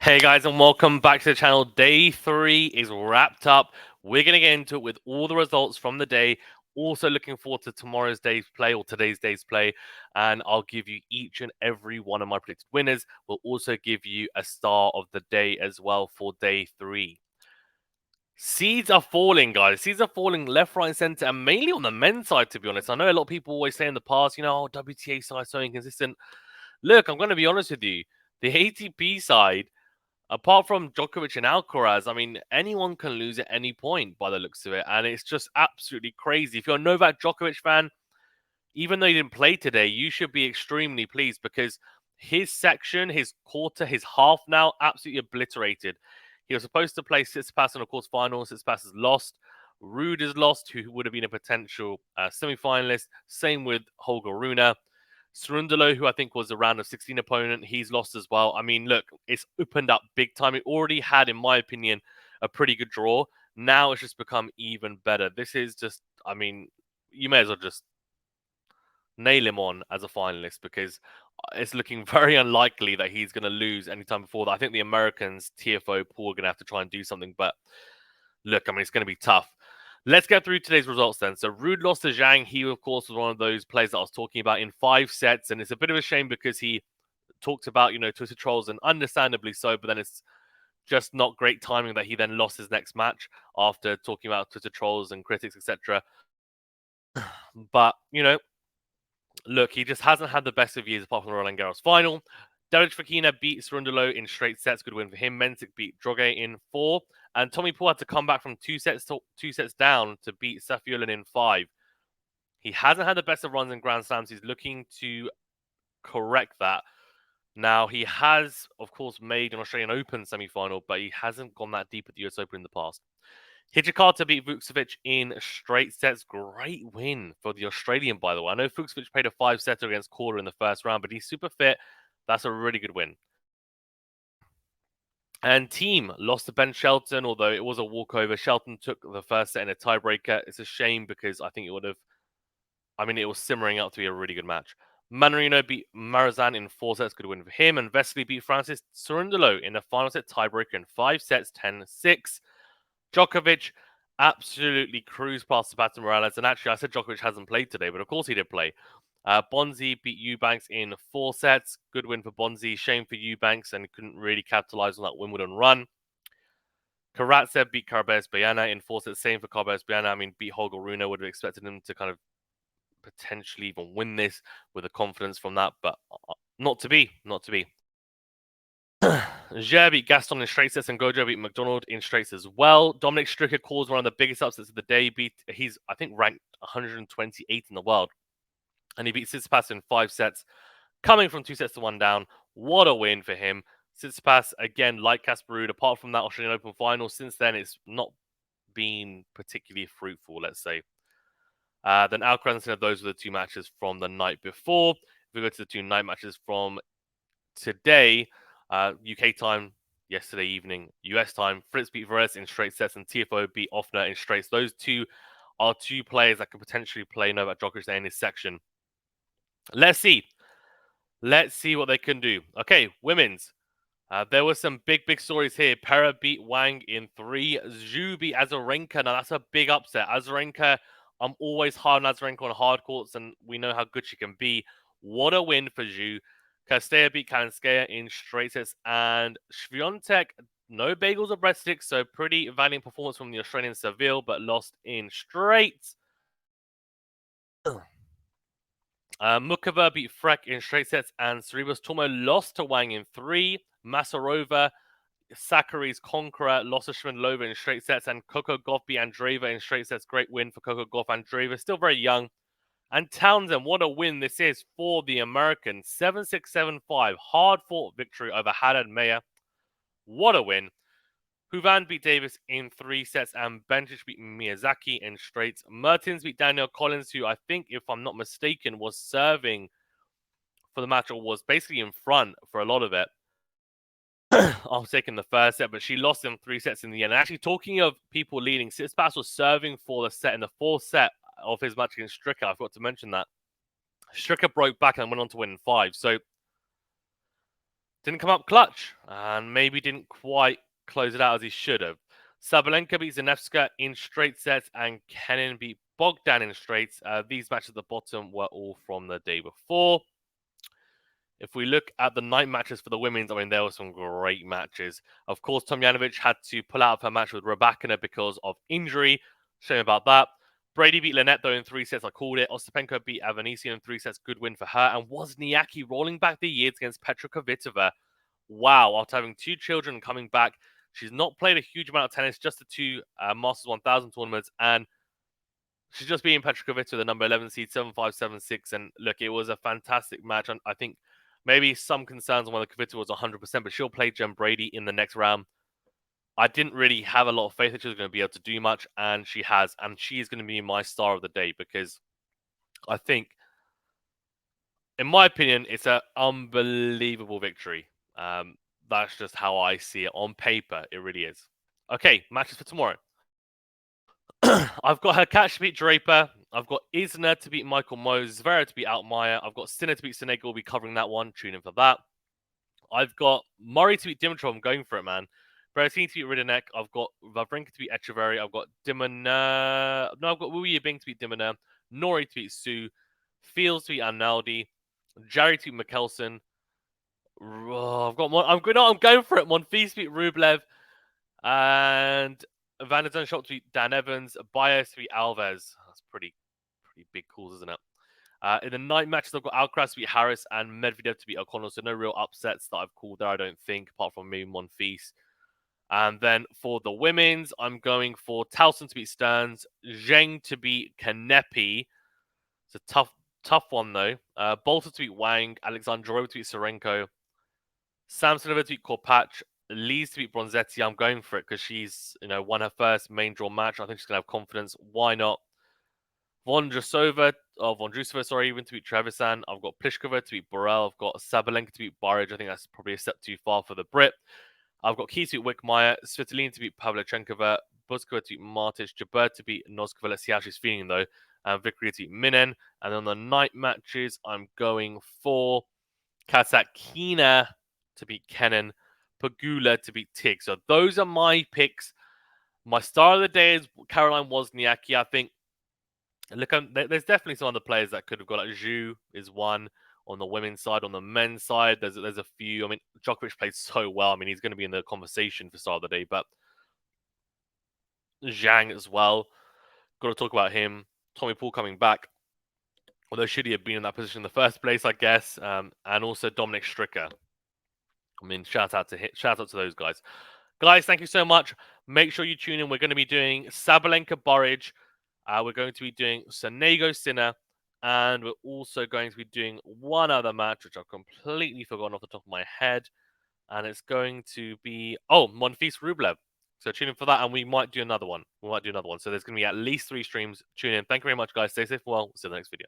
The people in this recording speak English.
Hey guys, and welcome back to the channel. Day 3 is wrapped up. We're going to get into it with all the results from the day. Also looking forward to tomorrow's day's play or today's day's play. And I'll give you each and every one of my predicted winners. We'll also give you a star of the day as well for day 3. Seeds are falling, guys. Seeds are falling left, right, and center, and mainly on the men's side, to be honest. I know a lot of people always say in the past, oh, WTA side so inconsistent. Look, I'm going to be honest with you. The ATP side, apart from Djokovic and Alcaraz, I mean, anyone can lose at any point by the looks of it. And it's just absolutely crazy. If you're a Novak Djokovic fan, even though he didn't play today, you should be extremely pleased because his section, his quarter, his half now, absolutely obliterated. He was supposed to play Tsitsipas in the quarterfinals. Tsitsipas has lost. Ruud is lost, who would have been a potential semi-finalist. Same with Holger Rune. Cerundolo, who I think was a round of 16 opponent, he's lost as well. I mean, look, it's opened up big time. It already had, in my opinion, a pretty good draw. Now it's just become even better. This is just, I mean, you may as well just nail him on as a finalist because it's looking very unlikely that he's going to lose anytime before that. I think the Americans, TFO, Paul, are going to have to try and do something. But look, I mean, it's going to be tough. Let's get through today's results then. So Ruud lost to Zhang. He, of course, was one of those players that I was talking about in 5 sets. And it's a bit of a shame because he talked about, Twitter trolls, and understandably so. But then it's just not great timing that he then lost his next match after talking about Twitter trolls and critics, etc. But, look, he just hasn't had the best of years apart from the Roland Garros final. David Fokina beat Cerundolo in straight sets. Good win for him. Mensik beat Droge in 4. And Tommy Paul had to come back from 2 sets down to beat Safiullin in 5. He hasn't had the best of runs in Grand Slams. He's looking to correct that. Now, he has, of course, made an Australian Open semi-final, but he hasn't gone that deep at the US Open in the past. Hijikata beat Vukcevic in straight sets. Great win for the Australian, by the way. I know Vukcevic played a 5-setter against Korda in the first round, but he's super fit. That's a really good win. And Team lost to Ben Shelton, although it was a walkover. Shelton took the first set in a tiebreaker. It's a shame because I think it would have... I mean, it was simmering up to be a really good match. Manarino beat Marazan in 4 sets. Good win for him. And Vesely beat Francis Cerundolo in the final set tiebreaker in 5 sets, 10-6. Djokovic absolutely cruised past Sebastian Morales. And actually, I said Djokovic hasn't played today, but of course he did play. Bonzi beat Eubanks in 4 sets. Good win for Bonzi. Shame for Eubanks, and couldn't really capitalize on that Wimbledon run. Karatsev beat Carabez Bayana in 4 sets. Same for Carabez Bayana. I mean, beat Holger Rune. Would have expected him to kind of potentially even win this with the confidence from that, but not to be. Not to be. Ger beat Gaston in straight sets, and Gojo beat McDonald in straights as well. Dominic Stricker caused one of the biggest upsets of the day. He's, I think, ranked 128th in the world. And he beat Tsitsipas in 5 sets, coming from 2 sets to 1 down. What a win for him. Tsitsipas, again, like Casper Ruud, apart from that Australian Open final, since then it's not been particularly fruitful, let's say. Then Alcaraz, those were the 2 matches from the night before. If we go to the 2 night matches from today, UK time, yesterday evening, US time, Fritz beat Varese in straight sets, and TFO beat Offner in straights. Those 2 are 2 players that could potentially play Novak Djokovic in his section. Let's see. Let's see what they can do. Okay, women's. There were some big stories here. Pera beat Wang in 3. Zhu beat Azarenka. Now, that's a big upset. Azarenka, I'm always hard on Azarenka on hard courts, and we know how good she can be. What a win for Zhu. Kastea beat Kalinskaya in straight sets. And Swiatek, no bagels or breadsticks, so pretty valiant performance from the Australian Seville, but lost in straights. Mukova beat Freck in straight sets, and Cerebus Tormo lost to Wang in 3. Masarova, Sakari's conqueror, lost to Shmedlova in straight sets, and Coco Gauff beat Andreeva in straight sets. Great win for Coco Gauff. Andreeva, still very young. And Townsend, what a win this is for the Americans. 7-6, 7-5. Hard-fought victory over Haddad Meyer. What a win. Huvan beat Davis in 3 sets, and Bencic beat Miyazaki in straights. Mertens beat Daniel Collins, who I think, if I'm not mistaken, was serving for the match or was basically in front for a lot of it. I was taking the first set, but she lost in 3 sets in the end. And actually, talking of people leading, Tsitsipas was serving for the set in the 4th set of his match against Stricker. I forgot to mention that. Stricker broke back and went on to win in 5. So didn't come up clutch and maybe didn't quite close it out as he should have. Sabalenka beat Zanevska in straight sets, and Kenin beat Bogdan in straights. These matches at the bottom were all from the day before. If we look at the night matches for the women's, I mean, there were some great matches. Of course, Tomljanovic had to pull out of her match with Rybakina because of injury. Shame about that. Brady beat Lynette, though, in 3 sets. I called it. Ostapenko beat Avanesian in 3 sets. Good win for her. And Wozniacki rolling back the years against Petra Kvitova. Wow, after having 2 children coming back. She's not played a huge amount of tennis, just the 2 Masters 1000 tournaments. And she's just beating Petra Kvitova, the number 11 seed, 7-5, 7-6. And look, it was a fantastic match. I think maybe some concerns on whether Kvitova was 100%, but she'll play Jen Brady in the next round. I didn't really have a lot of faith that she was going to be able to do much, and she has. And she is going to be my star of the day because I think, in my opinion, it's an unbelievable victory. That's just how I see it on paper. It really is. Okay, matches for tomorrow. I've got Hurkacz to beat Draper. I've got Isner to beat Michael Mose. Zverev to beat Altmaier. I've got Sinner to beat Sonego. We'll be covering that one. Tune in for that. I've got Murray to beat Dimitrov. I'm going for it, man. Berrettini to beat Ridonek. I've got Wawrinka to beat Echeverry. I've got Dimona. No, I've got Wu Yibing to beat Dimona. Nori to beat Su. Fields to beat Arnaldi. Jarry to beat Mikkelsen. I'm going for it. Monfils to beat Rublev. And Van der Zandschulp to beat Dan Evans. Baez to beat Alves. That's pretty big calls, isn't it? In the night matches, I've got Alcaraz to beat Harris and Medvedev to beat O'Connell. So no real upsets that I've called there, I don't think, apart from maybe Monfils. And then for the women's, I'm going for Towson to beat Stearns, Zheng to beat Kanepi. It's a tough one, though. Bolter to beat Wang, Alexandrova to beat Serenko, Samsonova to beat Korpach, Lees to beat Bronzetti. I'm going for it because she's, won her first main draw match. I think she's going to have confidence. Why not? Vondrousova, even to beat Trevisan. I've got Pliskova to beat Borel. I've got Sabalenka to beat Barrage. I think that's probably a step too far for the Brit. I've got Keys to beat Wickmeyer, Svitolina to beat Pavlyuchenkova, Buskova to beat Martic, Jabeur to beat Noskova. Let's see how she's feeling, though. And Victoria to beat Minen. And on the night matches, I'm going for Kasatkina to beat Kenin, Pagula to beat Tig. So those are my picks. My star of the day is Caroline Wozniacki. I think, look, there's definitely some other players that could have got. Like Zhu is one on the women's side. On the men's side, there's a few. I mean, Djokovic played so well. I mean, he's going to be in the conversation for star of the day. But Zhang as well. Got to talk about him. Tommy Paul coming back. Although should he have been in that position in the first place, I guess. And also Dominic Stricker. I mean, shout out to those guys. Guys, thank you so much. Make sure you tune in. We're going to be doing Sabalenka Burrage. We're going to be doing Sonego Sinner. And we're also going to be doing one other match, which I've completely forgotten off the top of my head. And it's going to be, Monfils Rublev. So tune in for that, and we might do another one. So there's going to be at least 3 streams. Tune in. Thank you very much, guys. Stay safe. Well, see you in the next video.